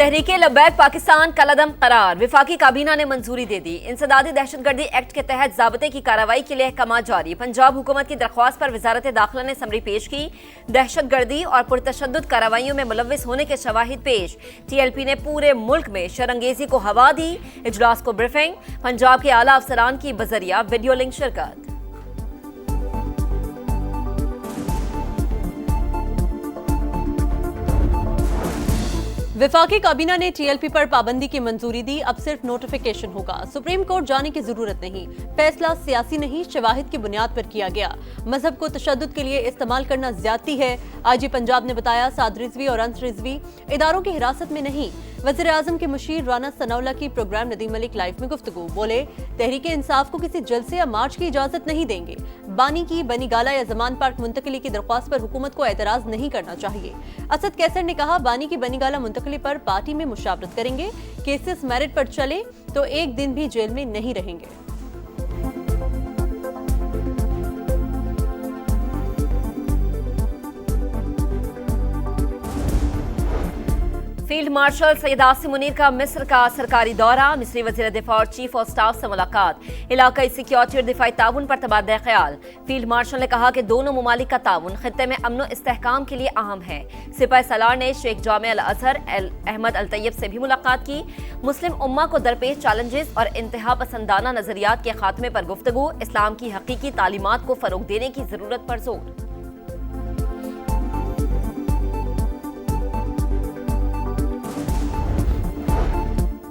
तहरीके लब्बैक पाकिस्तान कलदम करार। विफाकी काबीना ने मंजूरी दे दी। इंसदादी दहशतगर्दी एक्ट के तहत ज़ाब्ते की कार्रवाई के लिए अहकाम जारी। पंजाब हुकूमत की दरख्वास्त पर वजारत दाखिला ने समरी पेश की। दहशतगर्दी और पुरतशद्दुद कार्रवाइयों में मुलव्विस होने के शवाहिद पेश। TLP ने पूरे मुल्क में शरंगेजी को हवा दी। इजलास को ब्रीफिंग। पंजाब के आला अफसरान की बजरिया वीडियो लिंक शिरकत। विफाकी काबीना ने TLP पर पाबंदी की मंजूरी दी। अब सिर्फ नोटिफिकेशन होगा। सुप्रीम कोर्ट जाने की जरूरत नहीं। फैसला सियासी नहीं, शवाहिद की बुनियाद पर किया गया। मजहब को तशद्दुद के लिए इस्तेमाल करना ज्यादती है। IG पंजाब ने बताया, साद रिजवी और अंस रिजवी इदारों की हिरासत में नहीं। वज़ीर आज़म के मुशीर राना सनाउल्लाह की प्रोग्राम नदीम मलिक लाइव में गुफ्तगू। बोले, तहरीके इंसाफ को किसी जलसे या मार्च की इजाजत नहीं देंगे। बानी की बनीगाला या जमान पार्क मुंतकली की दरख्वास्त पर हुकूमत को एतराज नहीं करना चाहिए। असद कैसर ने कहा, बानी की बनीगाला मुंतकली पर पार्टी में मुशावरत करेंगे। केसेस मेरिट पर चले तो एक दिन भी जेल में नहीं रहेंगे। फील्ड मार्शल सैयद आसिम मुनीर का मिस्र का सरकारी दौरा। मिस्री वज़ीर दिफा और चीफ ऑफ स्टाफ से मुलाकात। इलाकाई सिक्योरिटी और दिफाई ताउन पर तबादला ख्याल। फील्ड मार्शल ने कहा कि दोनों ममालिक का ताउन खित्ते में अमन इस्तेहकाम के लिए अहम है। सिपाही सलार ने शेख जामे अल अजहर अहमद अल तैयब से भी मुलाकात की। मुस्लिम उम्मा को दरपेश चैलेंजेस और इंतहा पसंदाना नजरियात के खात्मे पर गुफ्तगू। इस्लाम की हकीकी तालीमात को फरोग देने की जरूरत पर जोर।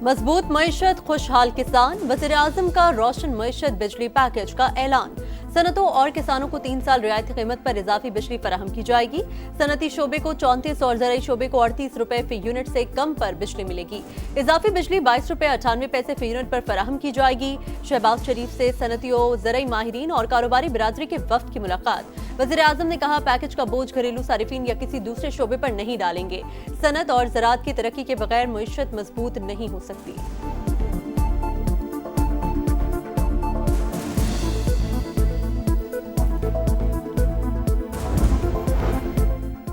मजबूत मईशत, खुशहाल किसान। वज़ीर आज़म का रोशन मईशत बिजली पैकेज का ऐलान। सनतों और किसानों को 3 साल रियायती कीमत पर इजाफी बिजली फराहम की जाएगी। सनती शोबे को 34 और ज़राई शोबे को 38 रुपए फी यूनिट से कम पर बिजली मिलेगी। इजाफी बिजली 22 रुपए 98 पैसे फी यूनिट पर फराहम की जाएगी। शहबाज शरीफ से सनतियों, ज़राई माहिरीन और कारोबारी बिरादरी के वफ्द की मुलाकात। वज़ीर आज़म ने कहा, पैकेज का बोझ घरेलू सारिफीन या किसी दूसरे शोबे पर नहीं डालेंगे। सनत और ज़राअत की तरक्की के बगैर मईशत मजबूत नहीं हो सकती।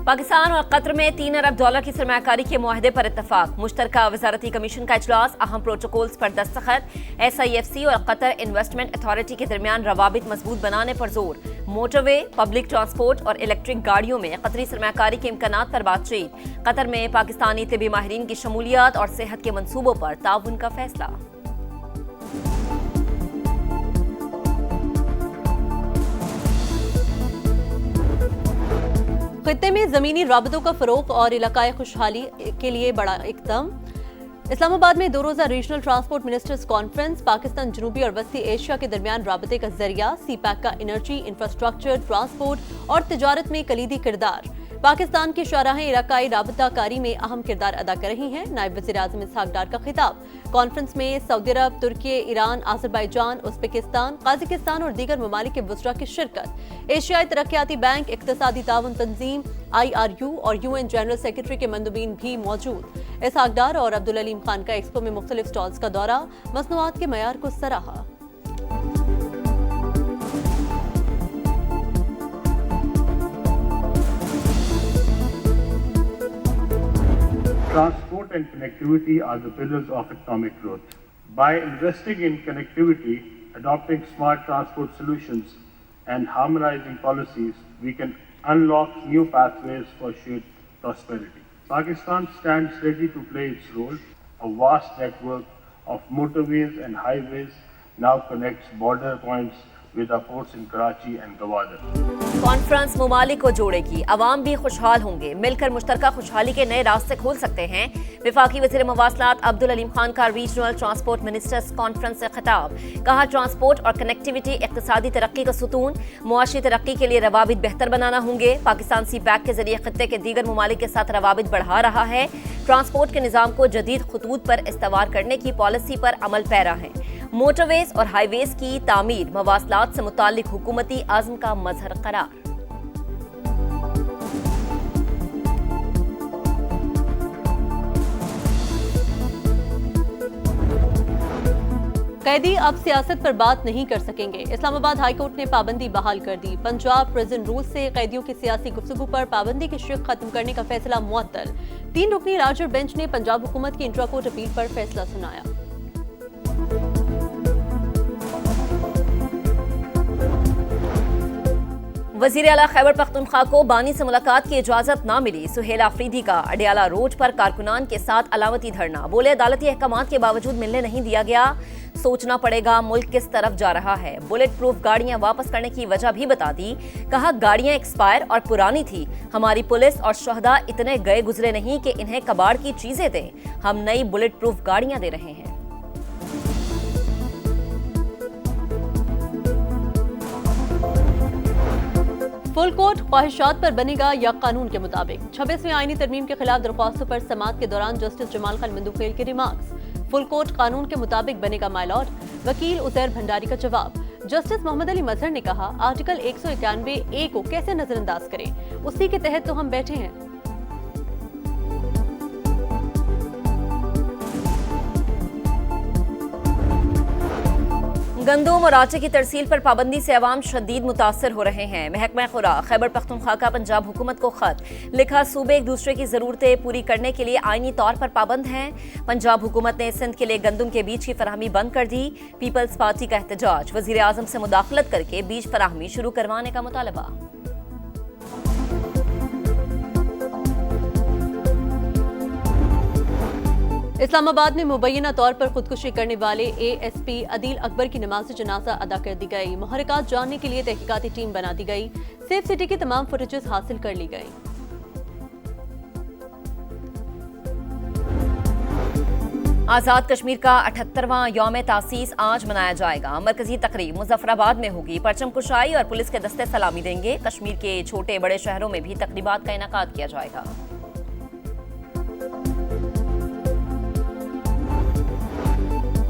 पाकिस्तान और कतर में $3 अरब की सरमायाकारी के मुआहदे पर इत्तफाक। मुश्तरका वजारती कमीशन का इजलास। अहम प्रोटोकॉल्स पर दस्तखत। SIFC और कतर इन्वेस्टमेंट अथॉरिटी के दरमियान रवाबित मजबूत बनाने पर जोर। मोटरवे, पब्लिक ट्रांसपोर्ट और इलेक्ट्रिक गाड़ियों में कतरी सरमायाकारी के इम्कानात पर बातचीत। कतर में पाकिस्तानी तिबी माहिरीन की शमूलियत और सेहत के मनसूबों पर ताउन का फैसला। खित्ते में जमीनी राबतों का फरोग और इलाकाई खुशहाली के लिए बड़ा इकदाम। इस्लामाबाद में 2 रोज़ा regional transport ministers conference. Pakistan, जनूबी और वस्ती एशिया के दरमियान राबते का जरिया। CPEC का एनर्जी, इंफ्रास्ट्रक्चर, ट्रांसपोर्ट और तिजारत में कलीदी किरदार। पाकिस्तान की शाहराहें इलाकाई राबताकारी में अहम किरदार अदा कर रही हैं। नायब वज़ीर आज़म इसहाक डार का खिताब। कॉन्फ्रेंस में सऊदी अरब, तुर्की, ईरान, आज़रबाईजान, उज़्बेकिस्तान, काज़ाकिस्तान और दीगर ममालिक के वज़रा की शिरकत। एशियाई तरक्याती बैंक, इक़्तिसादी ताउन तंजीम IRU और UN जनरल सेक्रेटरी के मंदुबीन भी मौजूद। इसहाक डार और अब्दुल अलीम खान का एक्सपो में मुख्तलिफ स्टॉल्स का दौरा। मसनूआत के मयार को सराहा। Transport and connectivity are the pillars of economic growth. By investing in connectivity, adopting smart transport solutions, and harmonizing policies, we can unlock new pathways for shared prosperity. Pakistan stands ready to play its role. A vast network of motorways and highways now connects border points with our ports in Karachi and Gwadar. Conference मुमालिक को जोड़ेगी। अवाम भी खुशहाल होंगे। मिलकर मुश्तरका खुशहाली के नए रास्ते खोल सकते हैं। विफाकी वज़ीर मवासलात अब्दुल अलीम खान का रीजनल ट्रांसपोर्ट मिनिस्टर्स कॉन्फ्रेंस से खिताब। कहा, ट्रांसपोर्ट और कनेक्टिविटी इक़्तिसादी तरक्की का सुतून। मुआशी तरक्की के लिए रवाबित बेहतर बनाना होंगे। पाकिस्तान CPEC के जरिए खित्ते के दीगर ममालिक के साथ रवाबित बढ़ा रहा है। ट्रांसपोर्ट के निज़ाम को जदीद खतूत पर इस्तवार करने की पॉलिसी पर अमल पैरा है। मोटरवेज और हाईवेज की तामीर मवासलात से मुताल्लिक हुकूमती आज़म का मजहर करार। कैदी अब सियासत पर बात नहीं कर सकेंगे। इस्लामाबाद हाईकोर्ट ने पाबंदी बहाल कर दी। पंजाब प्रिजन रूल से कैदियों की सियासी गुफ्तगू पर पाबंदी की शिक खत्म करने का फैसला मुअत्तल। 3 रुकनी लार्जर बेंच ने पंजाब हुकूमत की इंट्रा कोर्ट अपील पर फैसला सुनाया। वजीर आला खैबर पख्तूनख्वा को बानी से मुलाकात की इजाजत ना मिली। सुहेल आफरीदी का अडियाला रोड पर कारकुनान के साथ अलामती धरना। बोले अदालती अहकामात के बावजूद मिलने नहीं दिया गया। सोचना पड़ेगा मुल्क किस तरफ जा रहा है। बुलेट प्रूफ गाड़ियां वापस करने की वजह भी बता दी। कहा गाड़ियां एक्सपायर और पुरानी थी। हमारी पुलिस और शहदा इतने गए गुजरे नहीं कि इन्हें कबाड़ की चीजें दें। हम नई बुलेट प्रूफ गाड़ियां दे रहे हैं। फुल कोर्ट ख्वाहिशात पर बनेगा या कानून के मुताबिक। 26वीं आईनी तरमीम के खिलाफ दरख्वास्तों पर समाअत के दौरान जस्टिस जमाल खान मंदुखेल के रिमार्क्स। फुल कोर्ट कानून के मुताबिक बनेगा माय लॉर्ड। वकील उजैर भंडारी का जवाब। जस्टिस मोहम्मद अली मजहर ने कहा आर्टिकल 191A को कैसे नजरअंदाज करें, उसी के तहत तो हम बैठे हैं। गंदम और आटे की तरसील पर पाबंदी से अवाम शदीद मुतासर हो रहे हैं। महकमा खुराक खैबर पख्तूनख्वा का पंजाब हुकूमत को खत लिखा। सूबे एक दूसरे की जरूरतें पूरी करने के लिए आईनी तौर पर पाबंद हैं। पंजाब हुकूमत ने सिंध के लिए गंदम के बीज की फराहमी बंद कर दी। पीपल्स पार्टी का एहतजाज। वजीर आजम से मुदाखलत करके बीज फराहमी शुरू करवाने का मुतालबा। इस्लामाबाद में मुबैना तौर पर खुदकुशी करने वाले ASP अदील अकबर की नमाज जनाजा अदा कर दी गई। मुहर्रिकात जानने के लिए तहकीकाती टीम बना दी गई। सेफ सिटी की तमाम फुटेजेस हासिल कर ली गई। आजाद कश्मीर का 78वां यौम तासीस आज मनाया जाएगा। मरकजी तकरीब मुजफ्फराबाद में होगी। परचम कुशाई और पुलिस के दस्ते सलामी देंगे। कश्मीर के छोटे बड़े शहरों में भी तकरीबात का इनेकाद किया जाएगा।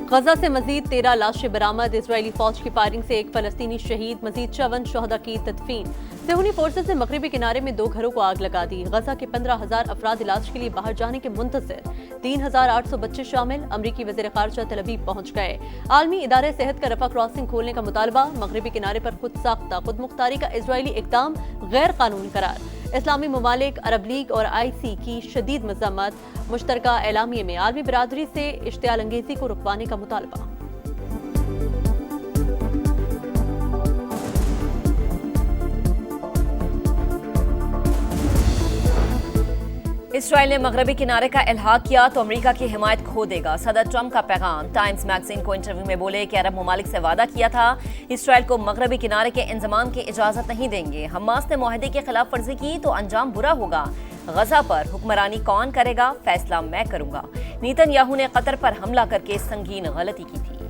गजा से मजीद 13 लाशें बरामद। इजरायली फौज की फायरिंग से एक फलस्तीनी शहीद। मजीद 54 शहदा की तदफीन। सेहूनी फोर्सेज ने मगरबी किनारे में 2 घरों को आग लगा दी। गजा के 15,000 अफराद इलाज के लिए बाहर जाने के मुंतज़िर। 3,800 बच्चे शामिल। अमरीकी वज़ीर ख़ारिजा तल अवीव पहुंच गए। आलमी इदारे सेहत का रफा क्रॉसिंग खोलने का मुतालबा। मगरबी किनारे पर खुद साख्ता खुद मुख्तारी का इजरायली इक़दाम गैर कानूनी करार। इस्लामी ममालिक, अरब लीग और IC की शदीद मज़म्मत। मुश्तरका एलामिये में आलमी बिरादरी से इश्तियाल अंगेजी को रुकवाने का मुतालबा। इसराइल ने मगरबी किनारे का इल्हाक किया तो अमेरिका की हिमायत खो देगा। सदर ट्रंप का पैगाम। टाइम्स मैगजीन को इंटरव्यू में बोले कि अरब ममालिक से वादा किया था इसराइल को मगरबी किनारे के इंजमाम की इजाजत नहीं देंगे। हमास ने मुआहदे की खिलाफ वर्जी की तो अंजाम बुरा होगा। गजा पर हुक्मरानी कौन करेगा, फैसला मैं करूंगा। नेतन्याहू ने कतर पर हमला करके संगीन गलती की थी।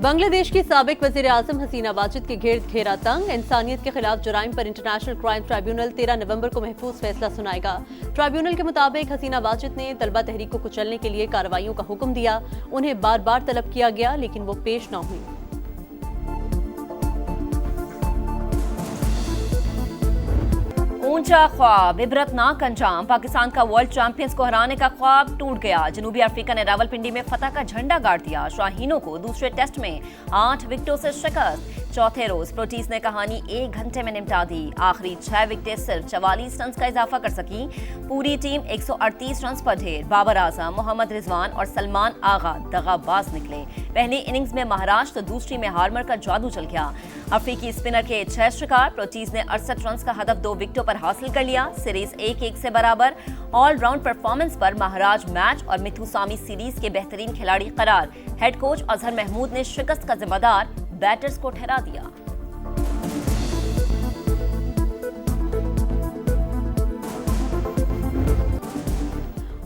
बांग्लादेश की साबिक वजीर आजम हसीना वाजिद के गिर्द घेरा तंग। इंसानियत के खिलाफ जुराइम पर इंटरनेशनल क्राइम ट्राइब्यूनल 13 नवंबर को महफूज फैसला सुनाएगा। ट्राइब्यूनल के मुताबिक हसीना वाजिद ने तलबा तहरीक को कुचलने के लिए कार्रवाइयों का हुक्म दिया। उन्हें बार बार तलब किया गया लेकिन वो पेश न हुई। ऊंचा ख्वाब, इबरतनाक अंजाम। पाकिस्तान का वर्ल्ड चैंपियंस को हराने का ख्वाब टूट गया। जनूबी अफ्रीका ने रावलपिंडी में फतह का झंडा गाड़ दिया। शाहीनों को दूसरे टेस्ट में 8 विकेटों से शिकस्त। चौथे रोज प्रोटीज ने कहानी 1 घंटे में निपटा दी। आखिरी 6 विकेटें सिर्फ 44 रन का इजाफा कर सकी। पूरी टीम 138 रन पर ढेर। बाबर आजम, मोहम्मद रिजवान और सलमान आगा दगाबाज निकले। पहली इनिंग्स में महाराष्ट्र तो दूसरी में हार्मर का जादू चल गया। अफ्रीकी स्पिनर के 6 शिकार। प्रोटीज ने 68 रन का हदफ 2 विकेटों पर हासिल कर लिया। सीरीज 1-1 से बराबर। ऑलराउंड परफॉर्मेंस पर महाराज मैच और मिथुसामी सीरीज के बेहतरीन खिलाड़ी करार। हेड कोच अजहर महमूद ने शिकस्त का जिम्मेदार बैटर्स को ठहरा दिया।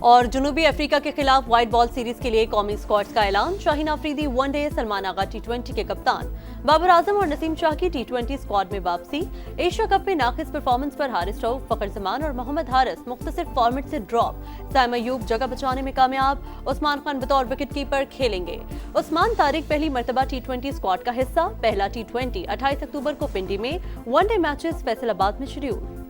और जनूबी अफ्रीका के खिलाफ व्हाइट बॉल सीरीज के लिए कौमी स्क्वाड्स का ऐलान। शाहीन अफरीदी वनडे, सलमान आगा T20 के कप्तान। बाबर आजम और नसीम शाह की T20 स्क्वाड में वापसी। एशिया कप में नाकिस परफॉर्मेंस पर हारिस रऊफ, फखर जमान और मोहम्मद हारिस मुख्तसर फॉर्मेट से ड्रॉप। साइम अयूब जगह बचाने में कामयाब। उस्मान खान बतौर विकेटकीपर खेलेंगे। उस्मान तारिक पहली मरतबा T20 स्क्वाड का हिस्सा। पहला T20 28 अक्टूबर को पिंडी में। वनडे मैचेस फैसलाबाद में शेड्यूल।